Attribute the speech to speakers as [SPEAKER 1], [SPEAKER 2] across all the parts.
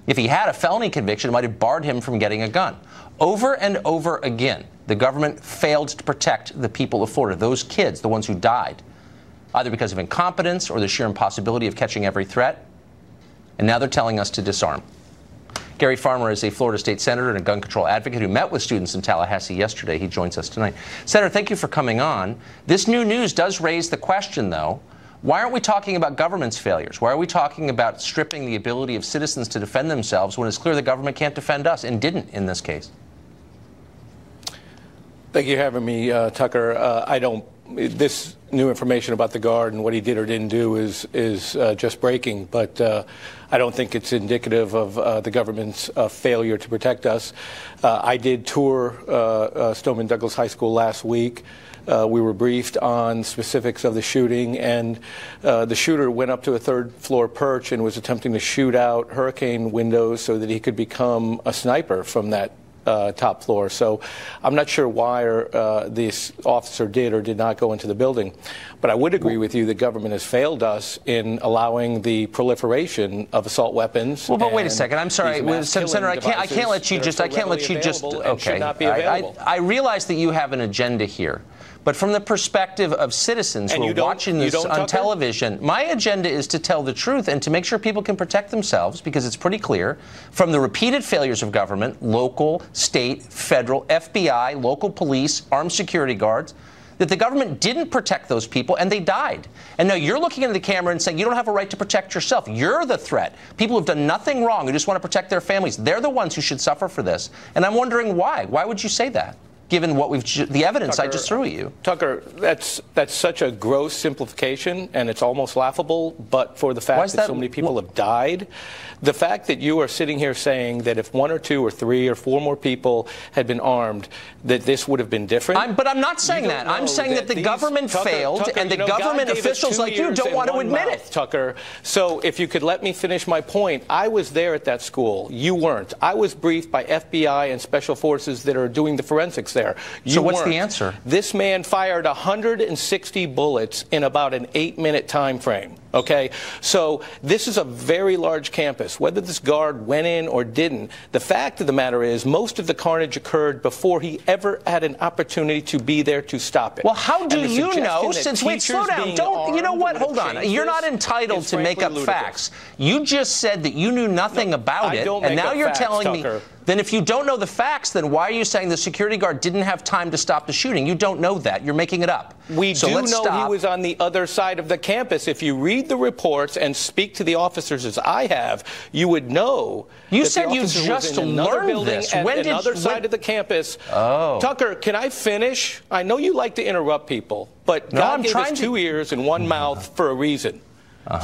[SPEAKER 1] If he had a felony conviction, it might have barred him from getting a gun. Over and over again, the government failed to protect the people of Florida, those kids, the ones who died, either because of incompetence or the sheer impossibility of catching every threat. And now they're telling us to disarm. Gary Farmer is a Florida state senator and a gun control advocate who met with students in Tallahassee yesterday. He joins us tonight. Senator, thank you for coming on. This new news does raise the question, though. Why aren't we talking about government's failures? Why are we talking about stripping the ability of citizens to defend themselves when it's clear the government can't defend us and didn't in this case?
[SPEAKER 2] Thank you for having me, Tucker. This new information about the guard and what he did or didn't do is just breaking, but I don't think it's indicative of the government's failure to protect us. I did tour Stoneman Douglas High School last week. We were briefed on specifics of the shooting, and the shooter went up to a third-floor perch and was attempting to shoot out hurricane windows so that he could become a sniper from that top floor. So I'm not sure why this officer did or did not go into the building. But I would agree with you that government has failed us in allowing the proliferation of assault weapons.
[SPEAKER 1] Well, but wait a second. I'm sorry, Senator. I can't let you just. Okay. I realize that you have an agenda here. But from the perspective of citizens who are watching this on television, my agenda is to tell the truth and to make sure people can protect themselves, because it's pretty clear from the repeated failures of government, local, state, federal, FBI, local police, armed security guards, that the government didn't protect those people and they died. And now you're looking into the camera and saying you don't have a right to protect yourself. You're the threat. People who've done nothing wrong, who just want to protect their families, they're the ones who should suffer for this. And I'm wondering why. Why would you say that, given what the evidence I just threw at you?
[SPEAKER 2] Tucker, that's such a gross simplification, and it's almost laughable, but for the fact that so many people have died, the fact that you are sitting here saying that if 1 or 2 or 3 or 4 more people had been armed, that this would have been different?
[SPEAKER 1] But I'm not saying that. I'm saying that the government failed, and the government officials like you don't want to admit it.
[SPEAKER 2] Tucker, so if you could let me finish my point, I was there at that school. You weren't. I was briefed by FBI and special forces that are doing the forensics there.
[SPEAKER 1] So what's the answer?
[SPEAKER 2] This man fired 160 bullets in about an 8-minute time frame. Okay, so this is a very large campus. Whether this guard went in or didn't, the fact of the matter is most of the carnage occurred before he ever had an opportunity to be there to stop it.
[SPEAKER 1] Well, how do you know? Since, wait, slow down. Don't, you know what? Hold on. You're not entitled to make up facts. You just said that you knew nothing about it, and now you're telling me. Then if you don't know the facts, then why are you saying the security guard didn't have time to stop the shooting? You don't know that. You're making it up.
[SPEAKER 2] We do know he was on the other side of the campus. If you read the reports and speak to the officers as I have, you would know.
[SPEAKER 1] You said you just learned this.
[SPEAKER 2] When did another side of the campus?
[SPEAKER 1] Oh.
[SPEAKER 2] Tucker, can I finish? I know you like to interrupt people, but God gave us 2 ears and 1 mouth for a reason.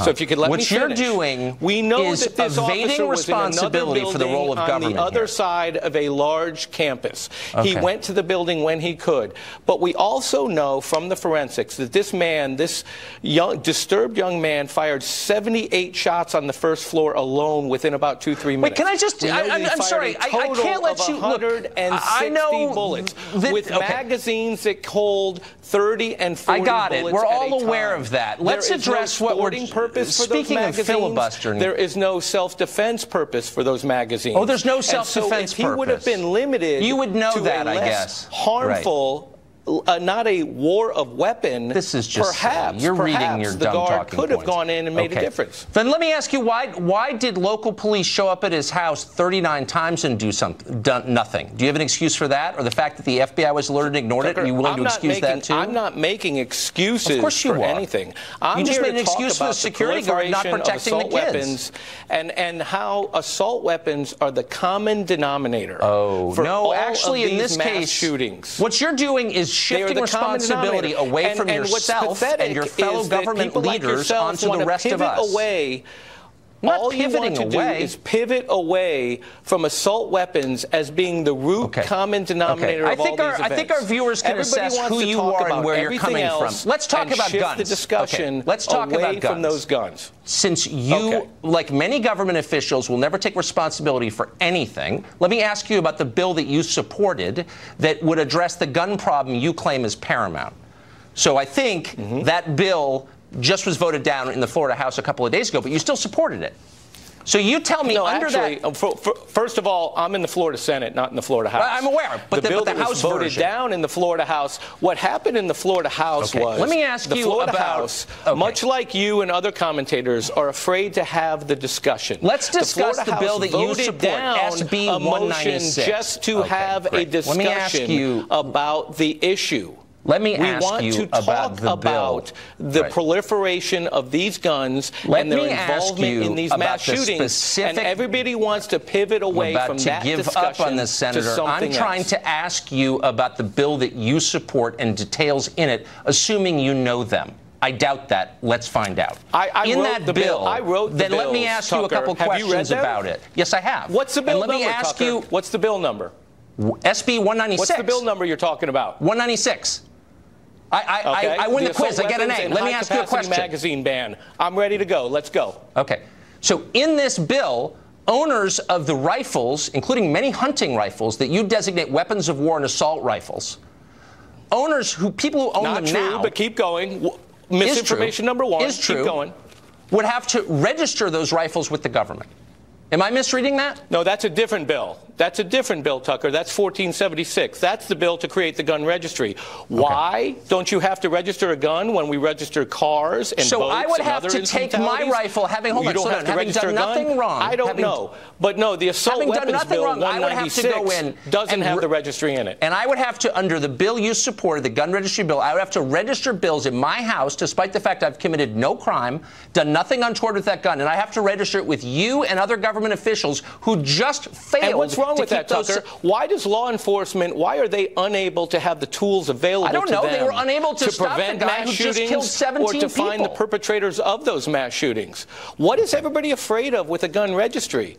[SPEAKER 2] So if you could let me finish.
[SPEAKER 1] What you're doing
[SPEAKER 2] we know
[SPEAKER 1] is
[SPEAKER 2] that this
[SPEAKER 1] evading responsibility for the role of government
[SPEAKER 2] on the other
[SPEAKER 1] here.
[SPEAKER 2] side of a large campus.
[SPEAKER 1] Okay.
[SPEAKER 2] He went to the building when he could. But we also know from the forensics that this man, this disturbed young man, fired 78 shots on the first floor alone within about 2-3 minutes.
[SPEAKER 1] Wait, can I just? I'm sorry. I can't let you look.
[SPEAKER 2] 160 bullets with magazines that hold 30 and 40 bullets.
[SPEAKER 1] I got it. We're all aware of that. Let's address what we're.
[SPEAKER 2] Purpose for
[SPEAKER 1] Speaking
[SPEAKER 2] those magazines,
[SPEAKER 1] of filibustering,
[SPEAKER 2] there is no self-defense purpose for those magazines.
[SPEAKER 1] Oh, there's no self-defense purpose.
[SPEAKER 2] If he would have been limited,
[SPEAKER 1] you would know
[SPEAKER 2] to
[SPEAKER 1] that,
[SPEAKER 2] a
[SPEAKER 1] I
[SPEAKER 2] less
[SPEAKER 1] guess.
[SPEAKER 2] Harmful. Right. Not a war of weapon.
[SPEAKER 1] This is just
[SPEAKER 2] perhaps
[SPEAKER 1] you're reading your
[SPEAKER 2] the
[SPEAKER 1] dumb
[SPEAKER 2] guard
[SPEAKER 1] talking
[SPEAKER 2] could have
[SPEAKER 1] points.
[SPEAKER 2] gone in and made a difference.
[SPEAKER 1] Then let me ask you why did local police show up at his house 39 times and do nothing? Do you have an excuse for that, or the fact that the FBI was alerted and ignored it? Are you willing to excuse that too?
[SPEAKER 2] I'm not making excuses
[SPEAKER 1] of course you
[SPEAKER 2] for
[SPEAKER 1] are.
[SPEAKER 2] anything.
[SPEAKER 1] You just made an excuse for the security guard not protecting the kids.
[SPEAKER 2] Weapons and how assault weapons are the common denominator.
[SPEAKER 1] Oh
[SPEAKER 2] for
[SPEAKER 1] no!
[SPEAKER 2] all
[SPEAKER 1] Actually,
[SPEAKER 2] of
[SPEAKER 1] in
[SPEAKER 2] these
[SPEAKER 1] this case,
[SPEAKER 2] shootings.
[SPEAKER 1] What you're doing is shifting responsibility away from yourself and your fellow government leaders onto the rest of us.
[SPEAKER 2] All you want to do is pivot away from assault weapons as being the root common denominator of all these events.
[SPEAKER 1] I think our viewers can assess who you are and where you're coming from. Let's talk about guns.
[SPEAKER 2] The discussion
[SPEAKER 1] let's talk
[SPEAKER 2] away
[SPEAKER 1] about guns.
[SPEAKER 2] From those guns.
[SPEAKER 1] Since you, like many government officials, will never take responsibility for anything, let me ask you about the bill that you supported that would address the gun problem you claim is paramount. So I think that bill just was voted down in the Florida House a couple of days ago, but you still supported it. So you tell me
[SPEAKER 2] first of all, I'm in the Florida Senate, not in the Florida House.
[SPEAKER 1] I'm aware, but
[SPEAKER 2] the bill
[SPEAKER 1] that
[SPEAKER 2] was voted down in the Florida House. What happened in the Florida House was
[SPEAKER 1] let me ask
[SPEAKER 2] the
[SPEAKER 1] you
[SPEAKER 2] Florida
[SPEAKER 1] about,
[SPEAKER 2] House, much like you and other commentators, are afraid to have the discussion.
[SPEAKER 1] Let's discuss the bill that you support, SB 196.
[SPEAKER 2] Just to have a discussion about the issue.
[SPEAKER 1] Let me ask
[SPEAKER 2] you about the bill. We want to talk about the proliferation of these guns and their involvement in these mass shootings. And everybody wants to pivot away from that discussion.
[SPEAKER 1] Give up on this, Senator. I'm trying to ask you about the bill that you support and details in it, assuming you know them. I doubt that. Let's find out.
[SPEAKER 2] I wrote the bill.
[SPEAKER 1] Then let me ask you a couple questions about it. Yes, I have.
[SPEAKER 2] What's the bill number,
[SPEAKER 1] let me ask you.
[SPEAKER 2] What's the bill number?
[SPEAKER 1] SB 196.
[SPEAKER 2] What's the bill number you're talking about?
[SPEAKER 1] 196. I win the quiz. I get an A. Let me ask you a question.
[SPEAKER 2] Magazine ban. I'm ready to go. Let's go.
[SPEAKER 1] Okay. So in this bill, owners of the rifles, including many hunting rifles that you designate weapons of war and assault rifles, people who own them now.
[SPEAKER 2] Not true, but keep going. Misinformation number one.
[SPEAKER 1] Is true.
[SPEAKER 2] Keep going.
[SPEAKER 1] Would have to register those rifles with the government. Am I misreading that?
[SPEAKER 2] No, that's a different bill. That's a different bill, Tucker. That's 1476. That's the bill to create the gun registry. Why don't you have to register a gun when we register cars and boats and other
[SPEAKER 1] I would have to take my rifle, having done nothing wrong.
[SPEAKER 2] I don't know. But no, the Assault Weapons Bill 196 doesn't have the registry in it.
[SPEAKER 1] And I would have to, under the bill you supported, the gun registry bill, I would have to register bills in my house, despite the fact I've committed no crime, done nothing untoward with that gun, and I have to register it with you and other government officials who just failed.
[SPEAKER 2] And what's wrong with that, Tucker? Why does law enforcement, why are they unable to have the tools available to them?
[SPEAKER 1] I don't know. They were unable to stop the guy who just killed 17 people.
[SPEAKER 2] Or to find the perpetrators of those mass shootings. What is everybody afraid of with a gun registry?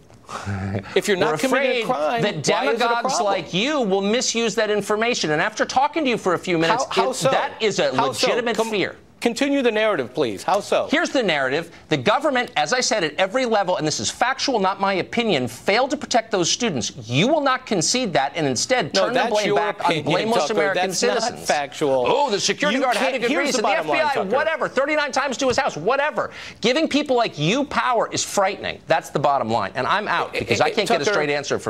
[SPEAKER 2] If you're not committing a crime,
[SPEAKER 1] that demagogues like you will misuse that information. And after talking to you for a few minutes, that is a legitimate fear.
[SPEAKER 2] Continue the narrative, please. How so?
[SPEAKER 1] Here's the narrative. The government, as I said, at every level, and this is factual, not my opinion, failed to protect those students. You will not concede that and instead turn the blame back on blameless American citizens.
[SPEAKER 2] That's not factual.
[SPEAKER 1] Oh, the security guard had a good reason. The FBI, whatever, 39 times to his house, whatever. Giving people like you power is frightening. That's the bottom line. And I'm out because I can't get a straight answer from